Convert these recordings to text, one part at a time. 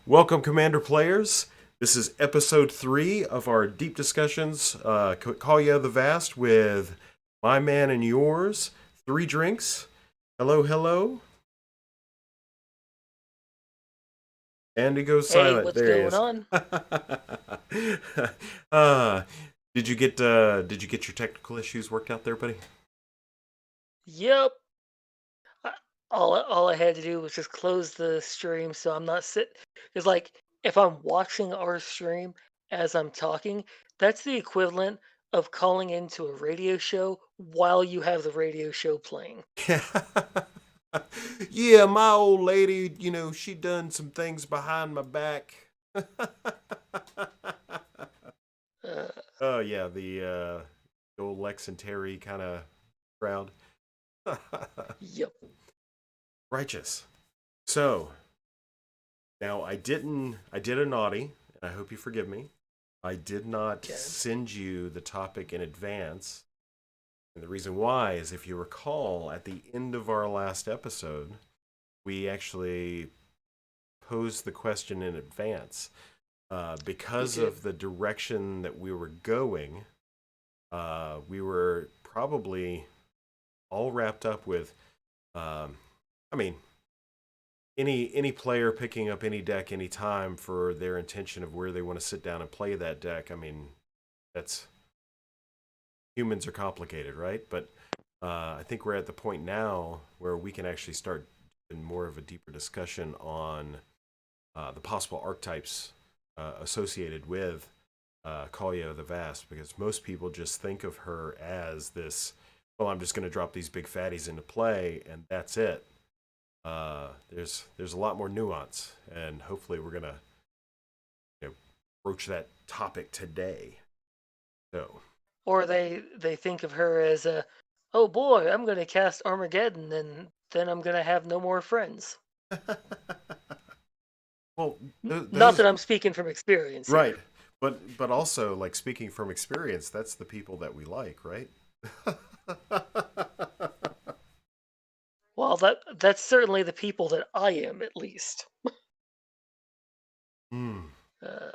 Welcome, Commander players. This is episode 3 of our deep discussions, Kaalia the Vast, with my man and yours. 3 drinks. Hello, hello. And he goes Hey, silent. what's There he going is. on? uh, did you get your technical issues worked out there, buddy? Yep. I- all I had to do was just close the stream, so I'm not sit. Because if I'm watching our stream as I'm talking, that's the equivalent of calling into a radio show while you have the radio show playing. Yeah, my old lady, she done some things behind my back. Uh, Oh yeah, the old Lex and Terry kind of crowd. yep. Righteous. So now I did a naughty, and I hope you forgive me. I did not Okay. send you the topic in advance. And the reason why is, if you recall, at the end of our last episode, we actually posed the question in advance. We Because did. of the direction that we were going, we were probably all wrapped up with, I mean, any player picking up any deck anytime for their intention of where they want to sit down and play that deck. I mean, that's humans are complicated, right? But I think we're at the point now where we can actually start in more of a deeper discussion on the possible archetypes associated with Kaalia the Vast, because most people just think of her as this. Well, I'm just going to drop these big fatties into play, and that's it. There's a lot more nuance, and hopefully we're gonna broach that topic today. So, Or they think of her as a, oh boy, I'm gonna cast Armageddon, and then I'm gonna have no more friends. well, Not those that I'm speaking from experience right, here. but also, like, speaking from experience, that's the people that we like, right? Well, that's certainly the people that I am, at least. Hmm. Uh,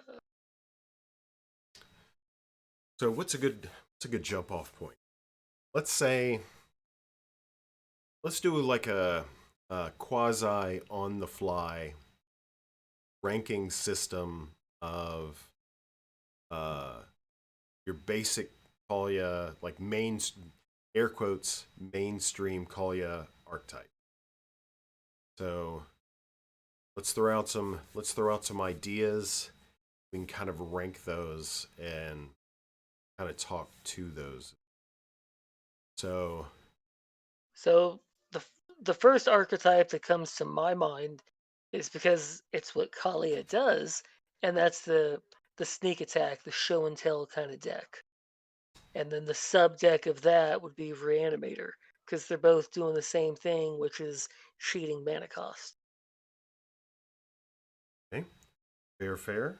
So, what's a good jump off point? Let's say let's do like a quasi on the fly ranking system of uh, your basic Kaalia, like main air quotes mainstream Kaalia archetype. So let's throw out some ideas. We can kind of rank those and kind of talk to those. So so the the first archetype that comes to my mind is because it's what Kaalia does, and that's the sneak attack, the show and tell kind of deck. And then the sub deck of that would be Reanimator, because they're both doing the same thing, which is cheating mana cost. okay, fair.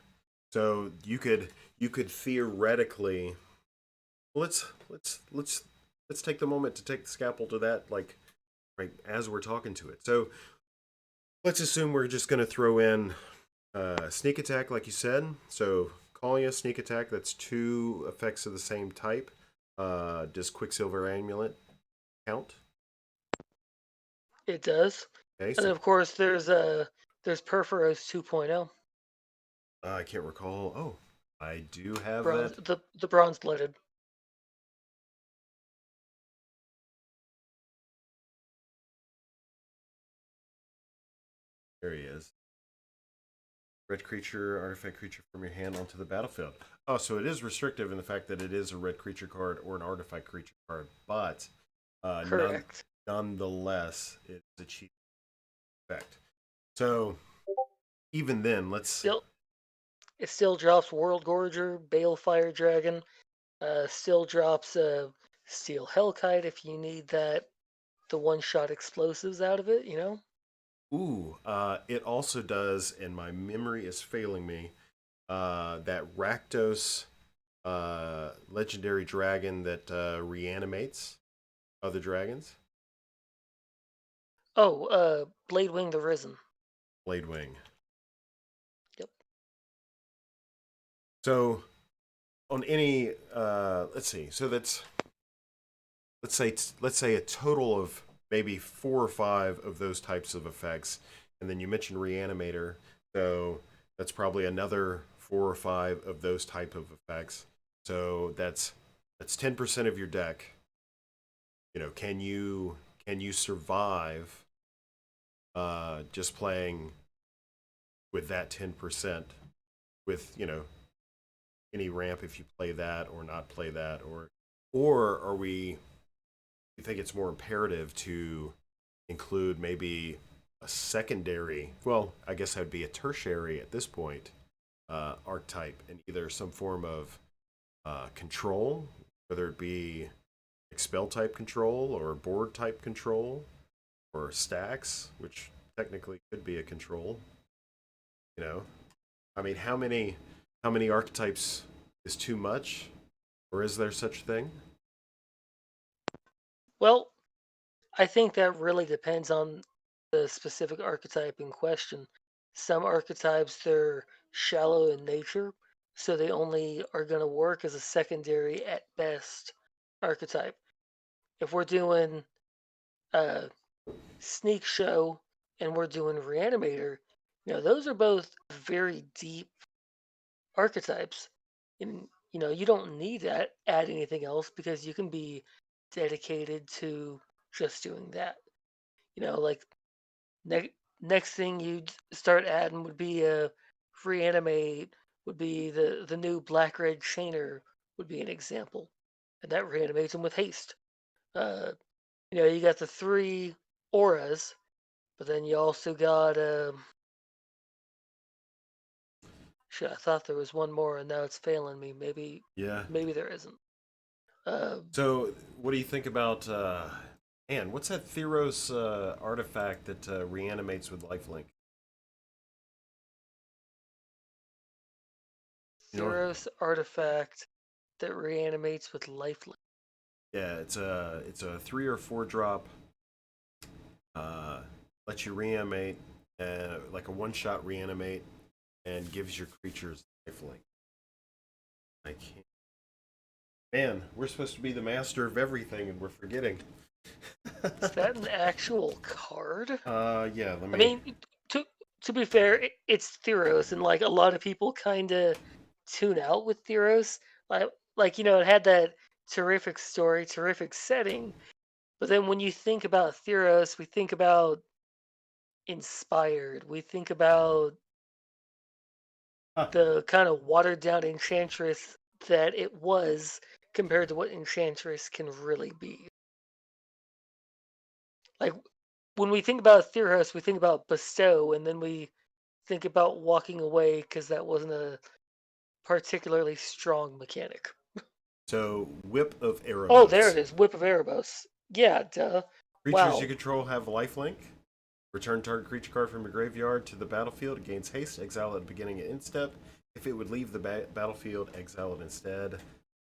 So you could theoretically let's take the moment to take the scalpel to that, like, right as we're talking to it. So let's assume we're just going to throw in sneak attack, like you said. So calling a sneak attack, that's 2 effects of the same type. Does Quicksilver Amulet count? It does. Okay, And so of course there's Perforos 2.0, I can't recall. Oh, I do have bronze that. the bronze blooded. There he is. Red creature, artifact creature from your hand onto the battlefield. Oh, so it is restrictive in the fact that it is a red creature card or an artifact creature card, but uh, none, Correct. nonetheless, it's a cheap effect. So even then, let's. Still it still drops World Gorger, Balefire Dragon, still drops Steel Hellkite if you need the one shot explosives out of it, you know? Ooh, it also does, and my memory is failing me. That Rakdos legendary dragon that reanimates other dragons. Oh, Bladewing the Risen. Blade Wing. So on any, let's see. So that's let's say a total of maybe 4 or 5 of those types of effects, and then you mentioned Reanimator, so that's probably another 4 or 5 of those type of effects. So that's 10% of your deck. Can you survive just playing with that 10% with any ramp if you play that or not play that, or are we you think it's more imperative to include maybe a secondary, well, I guess that would be a tertiary at this point, archetype in either some form of control, whether it be expel type control or board type control or stacks, which technically could be a control. You know, I mean, how many archetypes is too much, or is there such a thing? Well, I think that really depends on the specific archetype in question. Some archetypes, they're shallow in nature, so they only are going to work as a secondary at best archetype. If we're doing a sneak show and we're doing reanimator, those are both very deep archetypes. And you don't need to add anything else because you can be dedicated to just doing that. Like next thing you'd start adding would be a reanimate, would be the new black red chainer would be an example, and that reanimates them with haste. Uh, you got the 3 auras, but then you also got shit. I thought there was one more, and now it's failing me. Yeah. Maybe there isn't. Uh, So, what do you think about man? What's that Theros artifact that reanimates with lifelink? You know, Theros artifact that reanimates with lifelink. yeah, it's a 3 or 4 drop. Uh, lets you reanimate, like a one-shot reanimate, and gives your creatures lifelink. I can't. Man, we're supposed to be the master of everything, and we're forgetting. Is that an actual card? Yeah. Let I me. mean, to to be fair, it's Theros, and like a lot of people kind of tune out with Theros. Like it had that terrific story, terrific setting, but then when you think about Theros, we think about inspired. We think about Huh. the kind of watered down Enchantress that it was compared to what Enchantress can really be. Like when we think about Theros, we think about bestow, and then we think about walking away because that wasn't a particularly strong mechanic. So, Whip of Oh, there it Erebos. is, Whip of Erebos. Yeah, duh. Creatures you Wow. control have lifelink. Return target creature card from your graveyard to the battlefield. It gains haste. Exile at the beginning of end step. If it would leave the battlefield, exile it instead.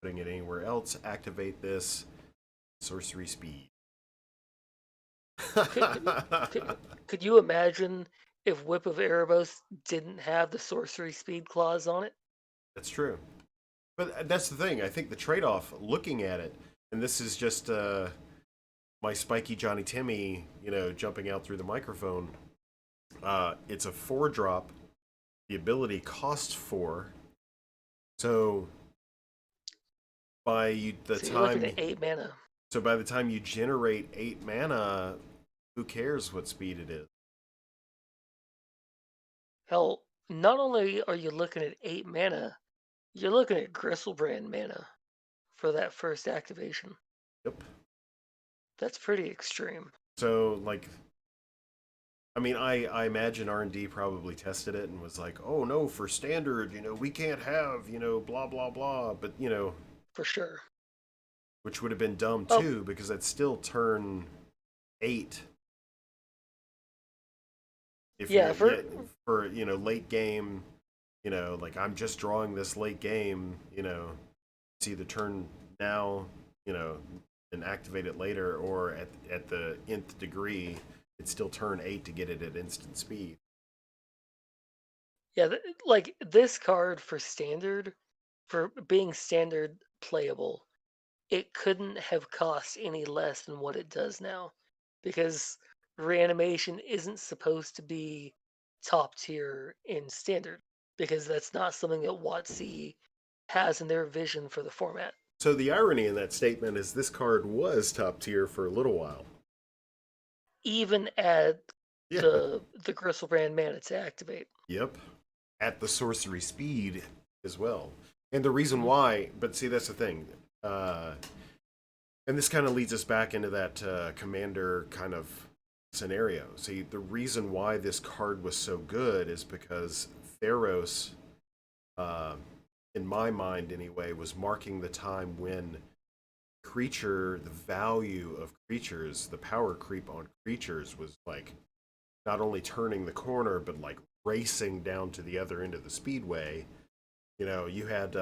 Putting it anywhere else. Activate this. Sorcery speed. Could could could, could you imagine if Whip of Erebos didn't have the sorcery speed clause on it? That's true. But that's the thing. I think the trade off, looking at it, and this is just my spiky Johnny Timmy, jumping out through the microphone. It's a 4 drop. The ability costs 4. So by the So you're looking time at 8 mana. so by the time you generate 8 mana, who cares what speed it is? Hell, not only are you looking at 8 mana, you're looking at Gristlebrand mana for that first activation. Yep. That's pretty extreme. So like, I mean, I imagine R&D probably tested it and was like, oh no, for standard, we can't have, blah blah blah. But For sure. which would have been dumb Oh, too because that's still turn 8. If yeah, you're, for yeah, for late game, like I'm just drawing this late game, it's either turn now, you know, and activate it later, or at the nth degree, it's still turn 8 to get it at instant speed. Yeah, like this card for standard, for being standard playable, it couldn't have cost any less than what it does now, because reanimation isn't supposed to be top tier in standard, because that's not something that WotC has in their vision for the format. So the irony in that statement is this card was top tier for a little while. Even at Yeah. the Gristlebrand mana to activate. Yep. At the sorcery speed as well. And the reason Mhm. why, but see, that's the thing. And this kind of leads us back into that commander kind of scenario. See, the reason why this card was so good is because Theros, uh, in my mind anyway, was marking the time when the value of creatures, the power creep on creatures was like not only turning the corner, but like racing down to the other end of the speedway. You know, you had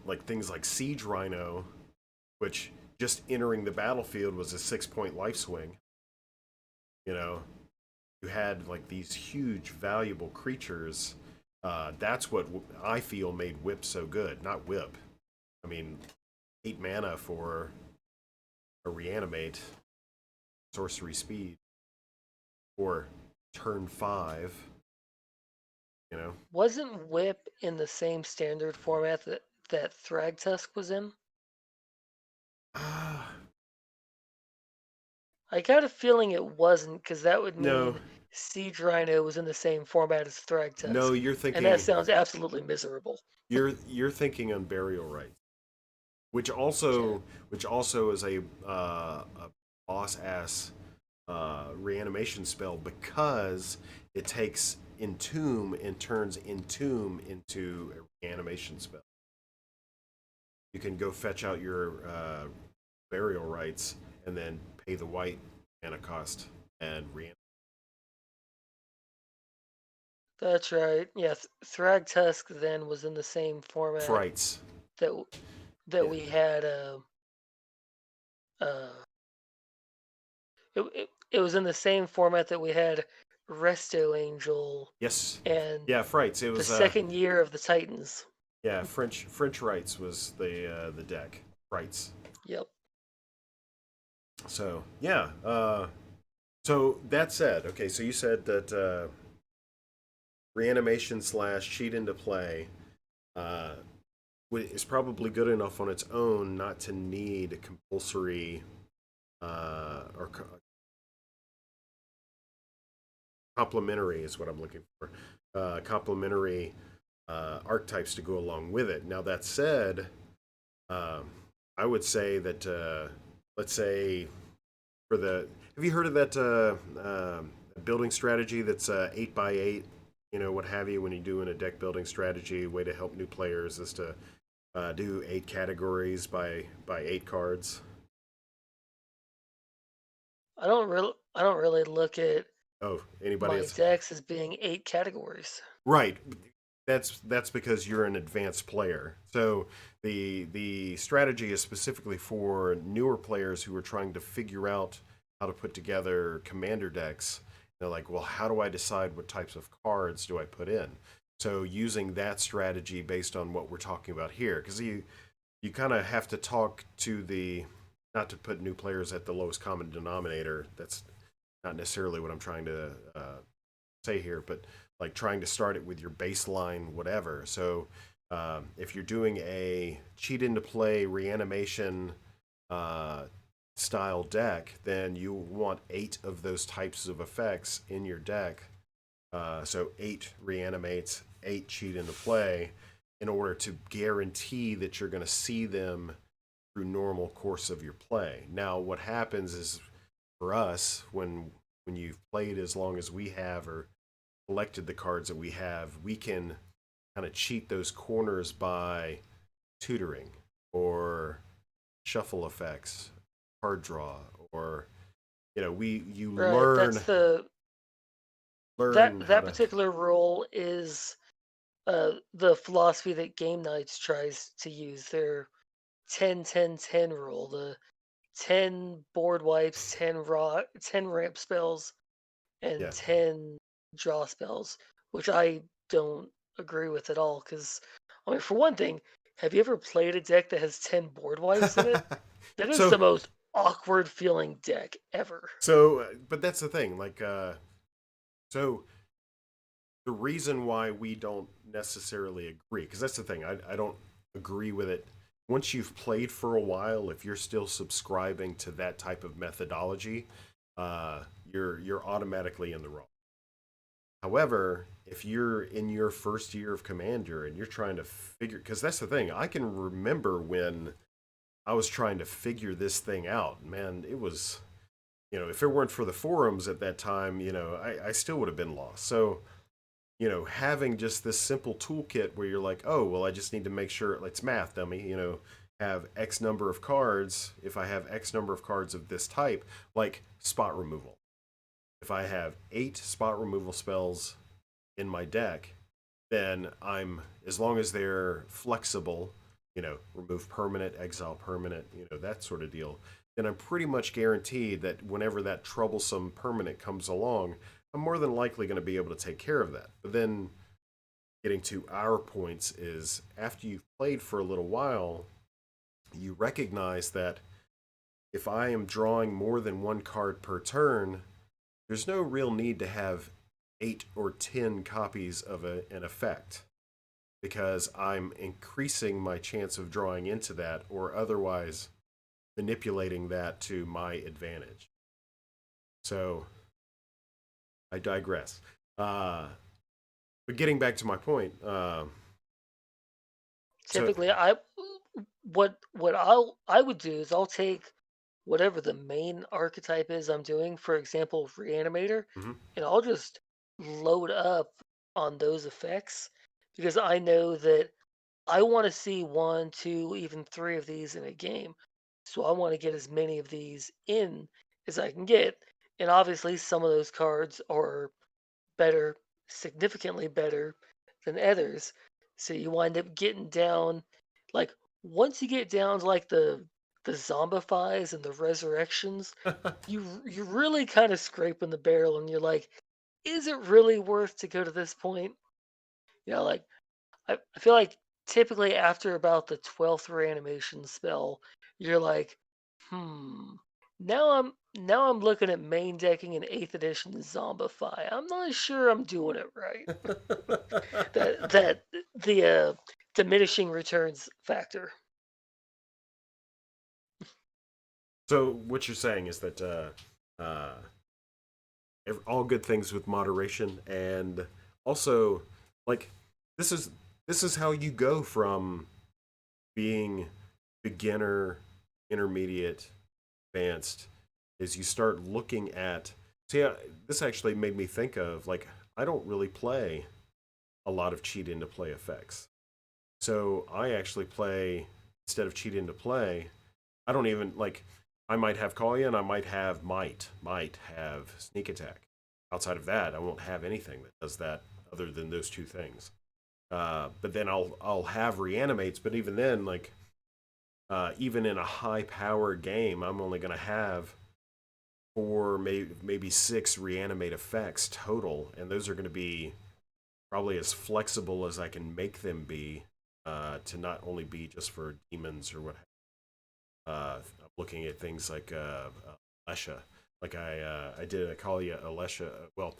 like things like Siege Rhino, which just entering the battlefield was a 6 point life swing. You know, you had like these huge, valuable creatures. That's what I feel made Whip so good. Not Whip. I mean, 8 mana for a reanimate, sorcery speed, or turn 5. You know, Wasn't Whip in the same standard format that Thragtusk was in? ah, I got a feeling it wasn't, because that would no, mean Siege Rhino was in the same format as no. Thragtusk, You're and that thinking sounds absolutely miserable. you're thinking on burial rights, which Okay. also is a boss ass reanimation spell because it takes entomb and turns entomb into a reanimation spell. You can go fetch out your burial rights and then pay the white mana cost and reanimate. That's right. Yeah, Thragtusk then was in the same format Frights. that Yeah. we had. Uh, it was in the same format that we had Resto Angel Yes. and Yeah, frights. It the was second year of the Titans. yeah, French rights was the deck. Frights. Yep. So, yeah. So that said, okay, so you said that reanimation slash cheat into play uh, is probably good enough on its own not to need a compulsory or complementary is what I'm looking for. Complementary archetypes to go along with it. Now that said, um, I would say that let's say for the have you heard of that building strategy that's 8x8? You know what have you when you're doing a deck building strategy. Way to help new players is to do 8 categories by 8 cards. I don't really look at Oh, anybody my that's decks as being 8 categories. right. That's because you're an advanced player. So the strategy is specifically for newer players who are trying to figure out how to put together commander decks. They're like, well, how do I decide what types of cards do I put in? So using that strategy based on what we're talking about here, because you kind of have to talk to the not to put new players at the lowest common denominator. That's not necessarily what I'm trying to say here, but like trying to start it with your baseline, whatever. So if you're doing a cheat into play reanimation uh, style deck, then you want 8 of those types of effects in your deck. So 8 reanimates, 8 cheat into play, in order to guarantee that you're going to see them through normal course of your play. Now, what happens is for us when you've played as long as we have or collected the cards that we have, we can kind of cheat those corners by tutoring or shuffle effects, card draw, or we you Right. learn how That to particular rule is the philosophy that Game Nights tries to use. Their 10-10-10 rule, the 10 board wipes, 10 ramp spells, and yeah 10 draw spells. which I don't agree with at all. Because, I mean, for one thing, have you ever played a deck that has 10 board wipes in it? That is so the most awkward feeling deck ever. but that's the thing. So the reason why we don't necessarily agree, because that's the thing, I don't agree with it. Once you've played for a while, if you're still subscribing to that type of methodology, you're automatically in the wrong. However, if you're in your first year of Commander and you're trying to figure, because that's the thing, I can remember when I was trying to figure this thing out. Man, it was, if it weren't for the forums at that time, I still would have been lost. So, having just this simple toolkit where you're like, oh, well, I just need to make sure it's math, dummy, have X number of cards. If I have X number of cards of this type, like spot removal, if I have 8 spot removal spells in my deck, then as long as they're flexible, remove permanent, exile permanent, that sort of deal, then I'm pretty much guaranteed that whenever that troublesome permanent comes along, I'm more than likely going to be able to take care of that. But then getting to our points is after you've played for a little while, you recognize that if I am drawing more than one card per turn, there's no real need to have 8 or 10 copies of an effect because I'm increasing my chance of drawing into that or otherwise manipulating that to my advantage. So I digress. But getting back to my point, so Typically, I would do is I'll take whatever the main archetype is I'm doing, for example, Reanimator, mhm. and I'll just load up on those effects because I know that I want to see one, two, even three of these in a game. So I want to get as many of these in as I can get. And obviously, some of those cards are better, significantly better than others. So you wind up getting down, like once you get down to like the zombifies and the resurrections, you're really kind of scraping the barrel, and you're like, is it really worth to go to this point? Like I feel like typically after about the 12th reanimation spell, you're like, hmm. Now I'm looking at main decking an 8th edition Zombify. I'm not sure I'm doing it right. That the diminishing returns factor. So what you're saying is that all good things with moderation, and also like this is this is how you go from being beginner, intermediate, advanced, is you start looking at. See, this actually made me think of like I don't really play a lot of cheat into play effects. So I actually play instead of cheat into play. I don't even like. I might have Kaalia and I might have sneak attack. Outside of that, I won't have anything that does that other than those two things. But then I'll have reanimates. But even then, like even in a high power game, I'm only going to have 4, maybe 6 reanimate effects total, and those are going to be probably as flexible as I can make them be to not only be just for demons or what. I'm looking at things like Alesha. Like I did a Kaalia Alesha. Well,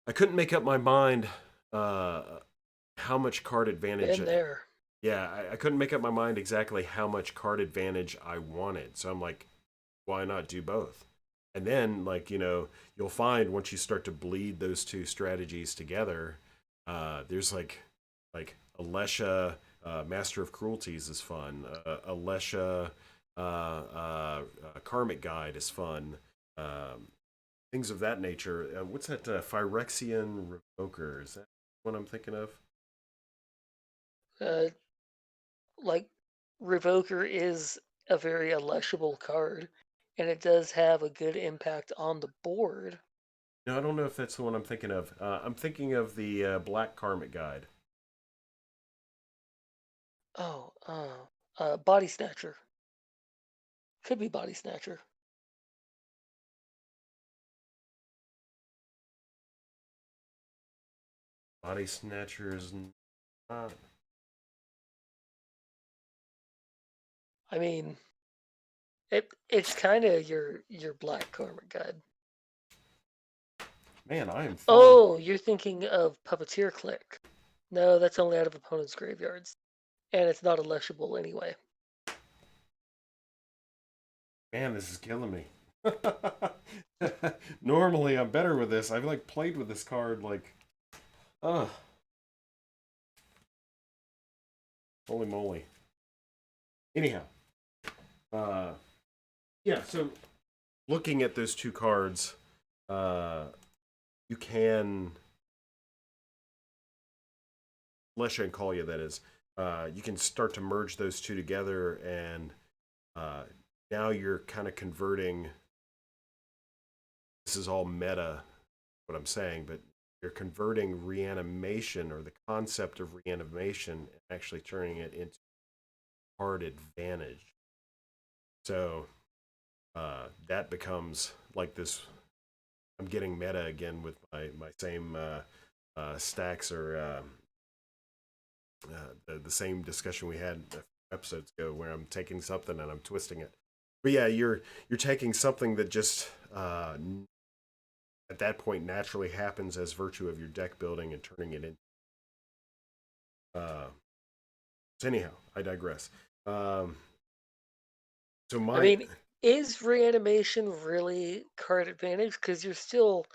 I couldn't make up my mind uh, how much card advantage. Been there. Yeah, I couldn't make up my mind exactly how much card advantage I wanted. So I'm like, why not do both? And then, like, you'll find once you start to bleed those two strategies together, there's like Alesha, Master of Cruelties is fun. Alesha, Karmic Guide is fun. Um, things of that nature. What's that? Phyrexian Revoker? Is that what I'm thinking of? Uh, like Revoker is a very electable card, and it does have a good impact on the board. No, I don't know if that's the one I'm thinking of. I'm thinking of the Black Karmic Guide. Oh, Body Snatcher. Could be Body Snatcher. Body Snatchers not. I mean, it's kind of your black karma guide. Man, I am falling. Oh, you're thinking of Puppeteer Click. No, that's only out of opponents' graveyards, and it's not electable anyway. Man, this is killing me. Normally, I'm better with this. I've like played with this card like, ugh, holy moly. Anyhow, uh, yeah. So looking at those two cards, you can Lesha and Kaalia, that is. You can start to merge those two together, and now you're kind of converting. This is all meta, what I'm saying, but you're converting reanimation or the concept of reanimation and actually turning it into card advantage. So that becomes like this. I'm getting meta again with my same stacks or the same discussion we had a few episodes ago, where I'm taking something and I'm twisting it. But yeah, you're taking something that just at that point naturally happens as virtue of your deck building and turning it into. So anyhow, I digress. So I my mean, is reanimation really card advantage? Because you're still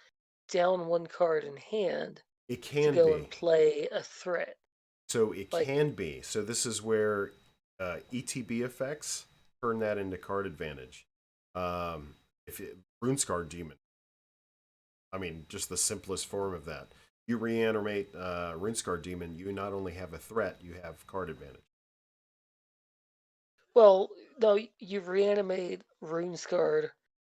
down one card in hand It to can go and be. play a threat. So it Like, can be. So this is where ETB effects turn that into card advantage. If it, Runescar Demon, I mean, just the simplest form of that. You reanimate Runescar Demon, you not only have a threat, you have card advantage. well, no, you reanimate Runescarred,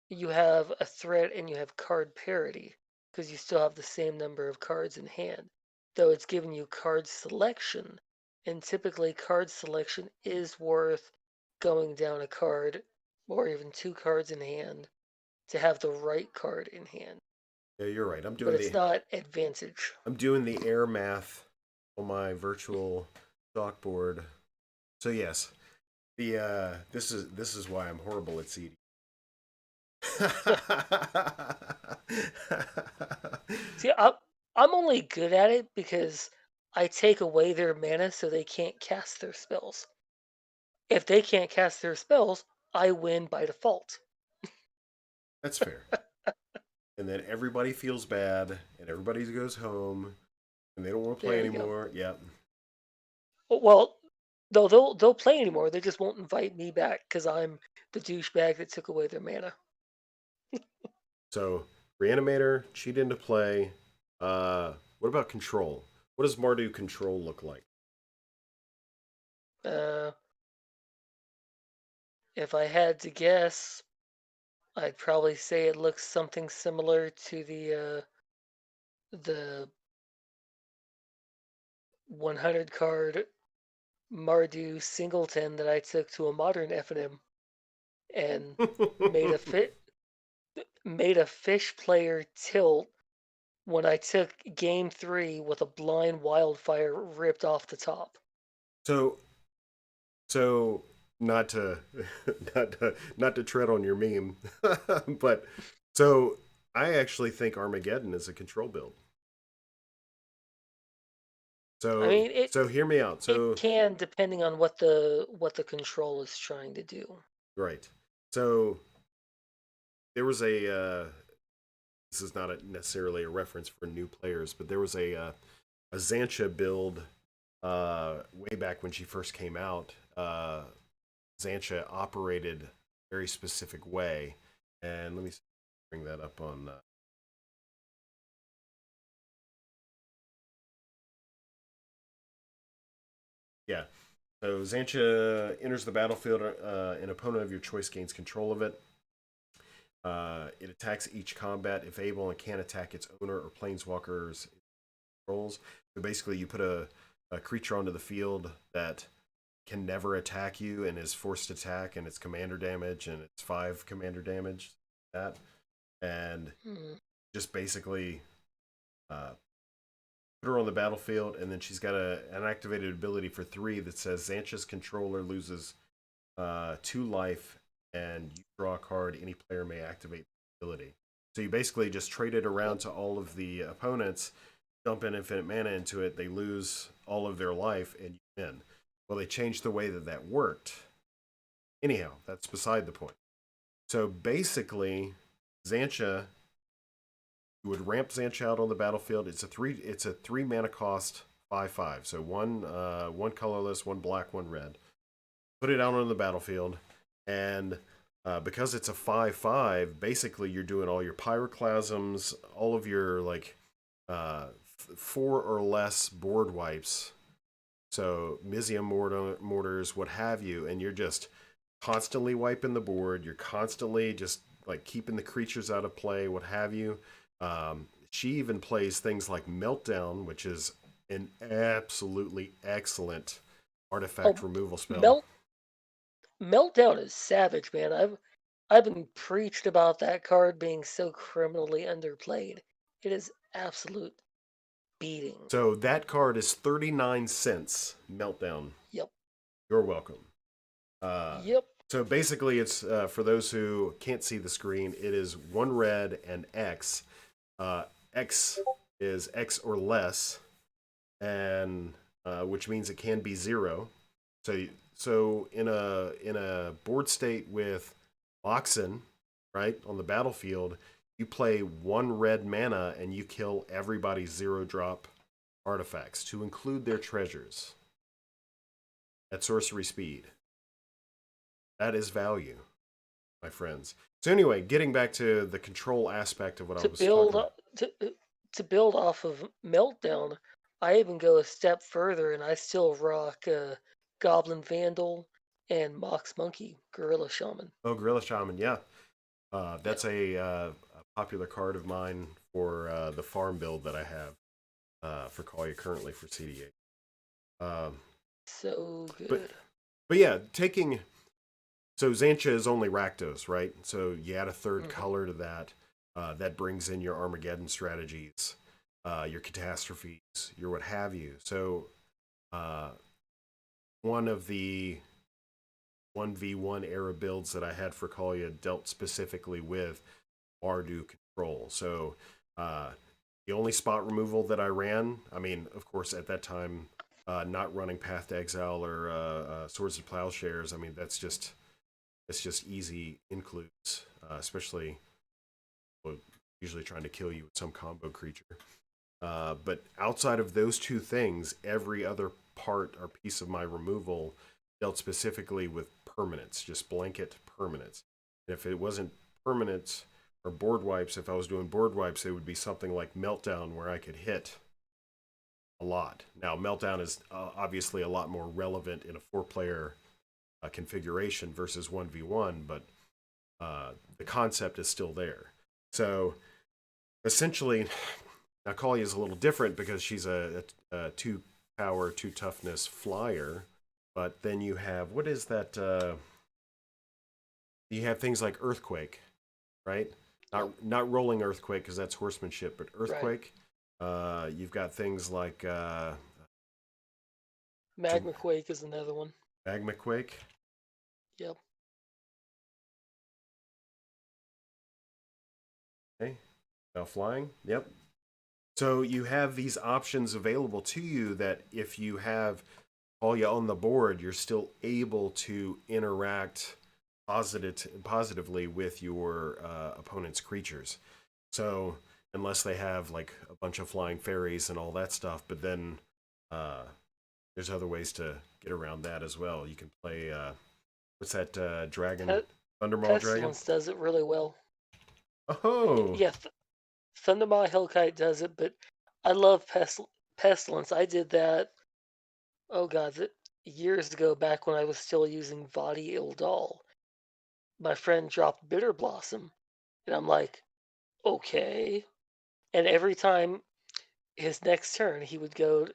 you have a threat and you have card parity because you still have the same number of cards in hand, though it's giving you card selection, and typically card selection is worth going down a card or even two cards in hand to have the right card in hand. Yeah, you're right. But it's not advantage. I'm doing the air math on my virtual chalkboard. So yes, the this is why I'm horrible at CD. See, I'm only good at it because I take away their mana so they can't cast their spells. If they can't cast their spells, I win by default. That's fair. And then everybody feels bad, and everybody goes home, and they don't want to play There you go. anymore. Yep. Well, though they'll play anymore. They just won't invite me back because I'm the douchebag that took away their mana. So Reanimator, cheat into play. What about Control? What does Mardu Control look like? Uh, if I had to guess, I'd probably say it looks something similar to the 100 card Mardu Singleton that I took to a modern FNM and made a fit made a fish player tilt when I took game 3 with a blind wildfire ripped off the top. so so not to not to tread on your meme, but so I actually think Armageddon is a control build. I So mean it so hear me out. it So can depending on what the control is trying to do. right. So there was a this is not necessarily a reference for new players, but there was a Xancha build way back when she first came out. Xancha operated a very specific way, and let me bring that up on. Yeah, so Xancha enters the battlefield. An opponent of your choice gains control of it. It attacks each combat if able and can attack its owner or planeswalkers controls. So basically, you put a creature onto the field that can never attack you and is forced attack, and it's commander damage, and it's 5 commander damage. That and Hmm. just basically uh, put her on the battlefield, and then she's got an activated ability for 3 that says Xancha's controller loses 2 life, and you draw a card. Any player may activate the ability. So you basically just trade it around Yep. to all of the opponents, dump in infinite mana into it. They lose all of their life, and you win. Well, they changed the way that that worked. Anyhow, that's beside the point. So basically, Xancha, you would ramp Xancha out on the battlefield. It's a 3 mana cost 5/5. So one colorless, one black, one red. Put it out on the battlefield, and because it's a 5/5, basically you're doing all your pyroclasms, all of your like 4 or less board wipes. So Mizium mortars, what have you, and you're just constantly wiping the board. You're constantly just like keeping the creatures out of play, what have you. She even plays things like Meltdown, which is an absolutely excellent artifact Oh, removal spell. melt meltdown is savage, man. I've been preached about that card being so criminally underplayed. It is absolute beating. So that card is 39 cents. Meltdown. Yep. You're welcome. Uh, Yep. so basically, it's for those who can't see the screen, it is 1 red and X. X is X or less, and which means it can be 0. So in a board state with Moxen, right, on the battlefield, you play 1 red mana and you kill everybody's 0-drop artifacts to include their treasures at sorcery speed. That is value, my friends. So anyway, getting back to the control aspect of what I To was talking build about. to build off of meltdown, I even go a step further and I still rock Goblin Vandal and Mox Monkey Gorilla Shaman. Oh, Gorilla Shaman, yeah. Yeah. That's a popular card of mine for the farm build that I have for Kaalia currently for CD8. Um, So but good. but yeah, taking so Xancha is only Rakdos, right? So you add a third Hmm. color to that. That brings in your Armageddon strategies, your catastrophes, your what have you. So uh, one of the 1v1 era builds that I had for Kaalia dealt specifically with Mardu Control. So uh, the only spot removal that I ran, I mean, of course, at that time, not running Path to Exile or Swords of Plowshares. I mean, that's just easy includes, especially usually trying to kill you with some combo creature. But outside of those two things, every other part or piece of my removal dealt specifically with permanents, just blanket permanents. And if it wasn't permanents or board wipes, if I was doing board wipes, it would be something like Meltdown where I could hit a lot. Now, Meltdown is obviously a lot more relevant in a 4-player configuration versus 1v1, but the concept is still there. So essentially, now Kaalia is a little different because she's a 2 power, 2 toughness flyer. But then you have, what is that? You have things like Earthquake, right? Yep. Not rolling Earthquake because that's horsemanship, but Right. Earthquake. You've got things like Magma Quake is another one. Magma Quake. Yep. Okay, now flying. Yep. So you have these options available to you that if you have Kaalia on the board, you're still able to interact positively with your opponent's creatures. So unless they have like a bunch of flying fairies and all that stuff, but then uh, there's other ways to get around that as well. You can play what's that dragon? Pe- Thundermaw dragon. Pestilence does it really well. Oh, Yeah, Thundermaw Hellkite does it, but I love Pestilence. I did that, oh god, years ago back when I was still using Vadi Ildal. My friend dropped Bitter Blossom, and I'm like, okay. And every time his next turn, he would go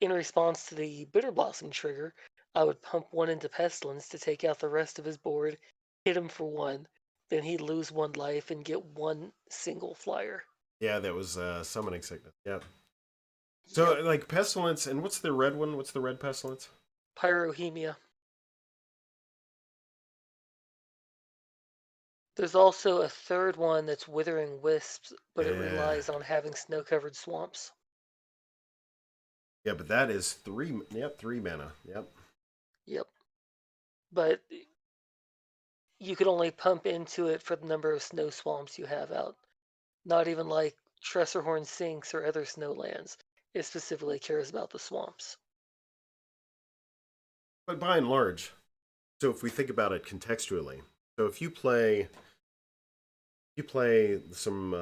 in response to the Bitter Blossom trigger. I would pump one into Pestilence to take out the rest of his board, hit him for one, then he'd lose 1 life and get one single flyer. yeah, that was summoning sickness. Yeah, So Yep. like pestilence, and what's the red one? What's the red pestilence? Pyrohemia. There's also a third one that's Withering Wisps, but it Yeah, relies on having snow-covered swamps. yeah, but that is three. Yep, 3 mana. Yep. Yep. But you could only pump into it for the number of snow swamps you have out. Not even like Tressorhorn Sinks or other snowlands. It specifically cares about the swamps. But by and large, so if we think about it contextually, so if you play some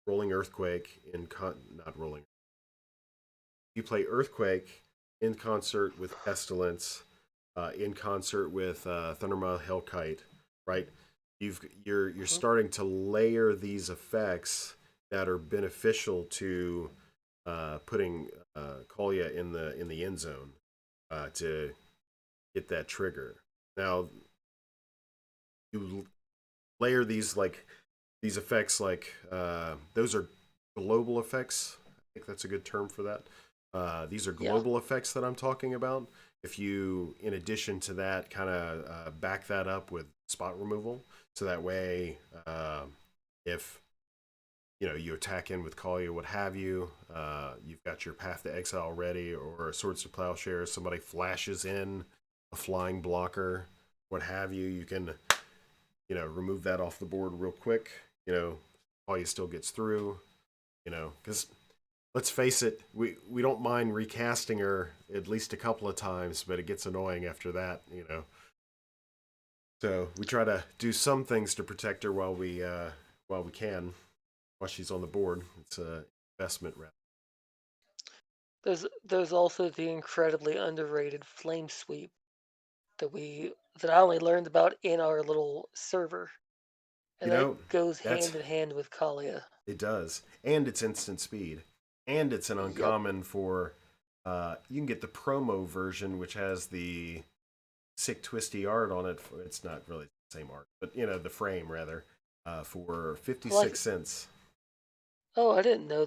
rolling earthquake not rolling, you play earthquake in concert with pestilence, in concert with Thundermaw Hellkite, right? You're Mhm. starting to layer these effects that are beneficial to putting Kaalia in the end zone to get that trigger. Now you layer these effects like those are global effects. I think that's a good term for that. These are Yeah. global effects that I'm talking about. If you, in addition to that, kind of back that up with spot removal, so that way, if you attack in with Kaalia, what have you, you've got your Path to Exile ready, or Swords to Plowshare. Somebody flashes in a flying blocker, what have you. You can remove that off the board real quick. Kaalia still gets through. Because let's face it, we don't mind recasting her at least a couple of times, but it gets annoying after that. So we try to do some things to protect her while we can, while she's on the board. It's an investment, rather. There's also the incredibly underrated Flame Sweep that I only learned about in our little server, You and that know, goes that's hand in hand with Kaalia. it does, and it's instant speed, and it's an Yep. uncommon for. You can get the promo version, which has the sick twisty art on it. It's not really the same art, but the frame rather, for I 56 like. cents. Oh, I didn't know.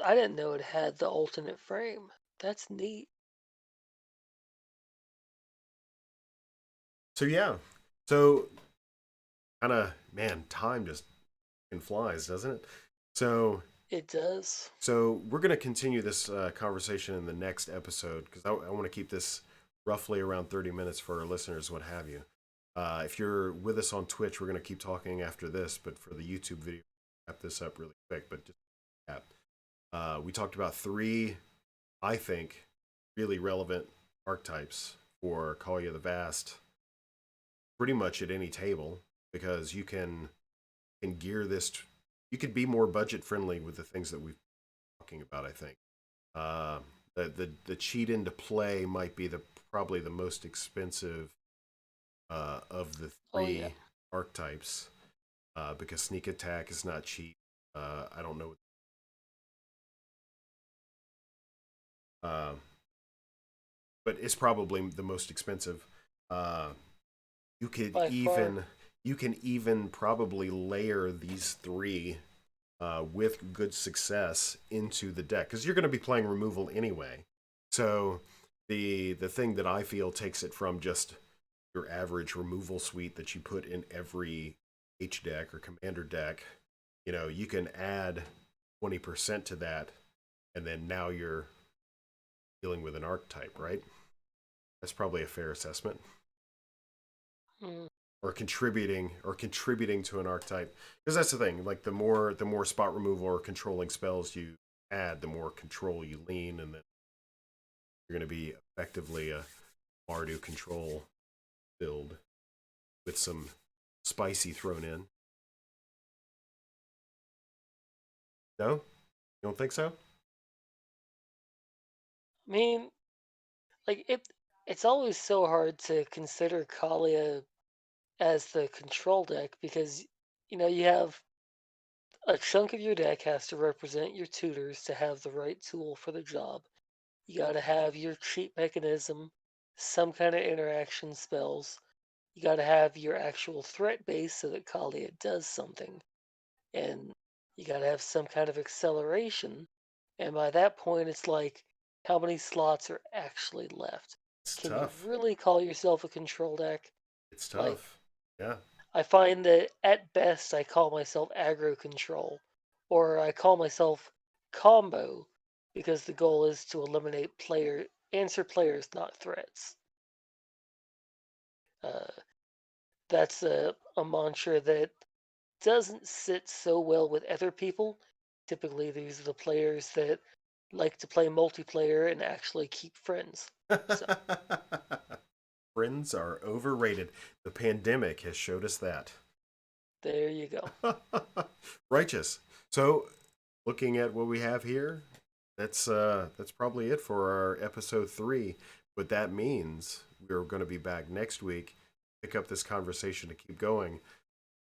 I didn't know it had the alternate frame. That's neat. So yeah, so kind of man, time just flies, doesn't it? So It does. so we're gonna continue this conversation in the next episode because I want to keep this roughly around 30 minutes for our listeners, what have you. If you're with us on Twitch, we're gonna keep talking after this, but for the YouTube video, wrap this up really quick. But just yeah. We talked about three, I think, really relevant archetypes for Kaalia the Vast, pretty much at any table, because you can gear this. You could be more budget friendly with the things that we've been talking about. I think uh, the cheat into play might be the probably the most expensive of the Oh yeah. three archetypes because sneak attack is not cheap. I don't know. Uh, but it's probably the most expensive. Uh, you could By far. even you can even probably layer these three with good success into the deck because you're going to be playing removal anyway. So the thing that I feel takes it from just your average removal suite that you put in every H deck or commander deck, you can add 20% to that, and then now you're dealing with an archetype, right? That's probably a fair assessment. Mm, Or contributing to an archetype, because that's the thing, like the more spot removal or controlling spells you add, the more control you lean, and then you're going to be effectively a Mardu Control build with some spicy thrown in. No, you don't think so? I mean, like it's always so hard to consider Kaalia as the control deck because you have a chunk of your deck has to represent your tutors to have the right tool for the job. You got to have your cheat mechanism, some kind of interaction spells. You got to have your actual threat base so that Kaalia does something. And You got to have some kind of acceleration. And by that point, it's like, how many slots are actually left? It's Can you tough. really call yourself a control deck? It's Like, tough. Yeah. I find that at best I call myself aggro control, or I call myself combo, because the goal is to eliminate answer players, not threats. Uh, that's a mantra that doesn't sit so well with other people. Typically, these are the players that like to play multiplayer and actually keep friends. So Friends are overrated. The pandemic has showed us that. there you go. Righteous. So, looking at what we have here, that's probably it for our episode 3. But that means we're going to be back next week, pick up this conversation to keep going.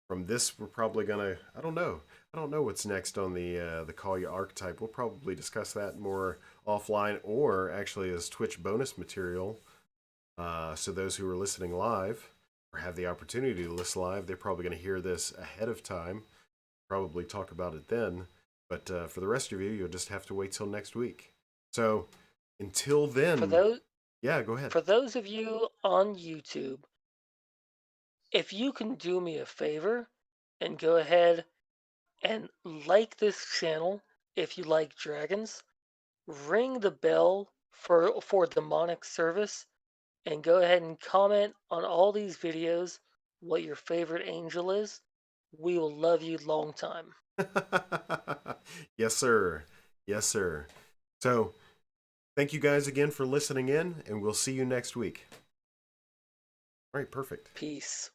From this, we're probably gonna. I don't know. I don't know what's next on the Kaalia archetype. We'll probably discuss that more offline, or actually as Twitch bonus material. So those who are listening live or have the opportunity to listen live, they're probably going to hear this ahead of time. Probably talk about it then. But for the rest of you, you'll just have to wait till next week. So until For then, those yeah, go ahead. for those of you on YouTube, if you can do me a favor and go ahead and like this channel if you like dragons, ring the bell for demonic service, and go ahead and comment on all these videos what your favorite angel is. We will love you long time. Yes, sir. Yes, sir. So thank you guys again for listening in, and we'll see you next week. All right, perfect. Peace.